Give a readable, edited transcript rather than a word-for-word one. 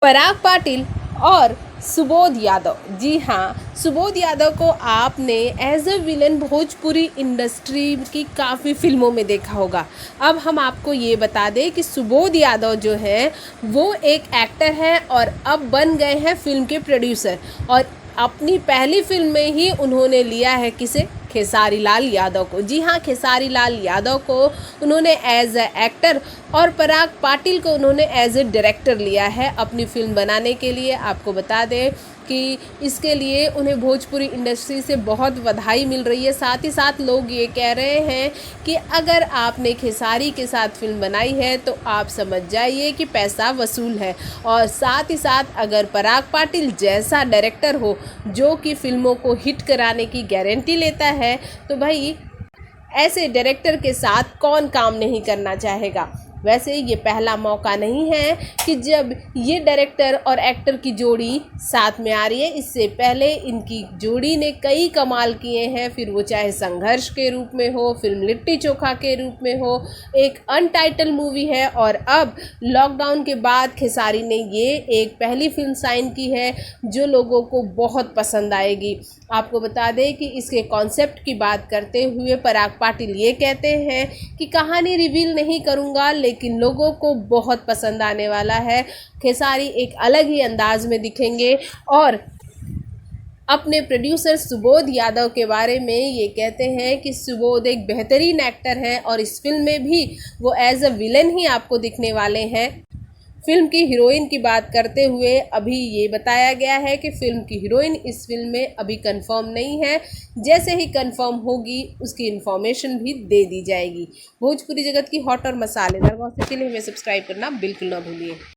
पराग पाटिल और सुबोध यादव। जी हाँ, सुबोध यादव को आपने as a villain Bhojpuri industry की काफ़ी फिल्मों में देखा होगा। अब हम आपको ये बता दें कि सुबोध यादव जो है वो एक एक्टर हैं और अब बन गए हैं फिल्म के प्रोड्यूसर, और अपनी पहली फिल्म में ही उन्होंने लिया है किसे, खेसारी लाल यादव को। जी हाँ, खेसारी लाल यादव को उन्होंने एज ए एक्टर और पराग पाटिल को उन्होंने एज ए डायरेक्टर लिया है अपनी फिल्म बनाने के लिए। आपको बता दें कि इसके लिए उन्हें भोजपुरी इंडस्ट्री से बहुत बधाई मिल रही है। साथ ही साथ लोग ये कह रहे हैं कि अगर आपने खेसारी के साथ फिल्म बनाई है तो आप समझ जाइए कि पैसा वसूल है। और साथ ही साथ अगर पराग पाटिल जैसा डायरेक्टर हो जो कि फिल्मों को हिट कराने की गारंटी लेता है, तो भाई ऐसे डायरेक्टर के साथ कौन काम नहीं करना चाहेगा। वैसे ये पहला मौका नहीं है कि जब ये डायरेक्टर और एक्टर की जोड़ी साथ में आ रही है। इससे पहले इनकी जोड़ी ने कई कमाल किए हैं, फिर वो चाहे संघर्ष के रूप में हो, फिल्म लिट्टी चोखा के रूप में हो, एक अनटाइटल मूवी है, और अब लॉकडाउन के बाद खेसारी ने ये एक पहली फिल्म साइन की है जो लोगों को बहुत पसंद आएगी। आपको बता दें कि इसके कॉन्सेप्ट की बात करते हुए पराग पाटिल ये कहते हैं कि कहानी रिवील नहीं करूँगा लेकिन लोगों को बहुत पसंद आने वाला है। खेसारी एक अलग ही अंदाज में दिखेंगे और अपने प्रोड्यूसर सुबोध यादव के बारे में ये कहते हैं कि सुबोध एक बेहतरीन एक्टर हैं और इस फिल्म में भी वो एज अ विलन ही आपको दिखने वाले हैं। फिल्म की हीरोइन की बात करते हुए अभी ये बताया गया है कि फिल्म की हीरोइन इस फिल्म में अभी कंफर्म नहीं है। जैसे ही कंफर्म होगी उसकी इन्फॉर्मेशन भी दे दी जाएगी। भोजपुरी जगत की हॉट और मसालेदार गॉसिप के लिए हमें सब्सक्राइब करना बिल्कुल ना भूलिए।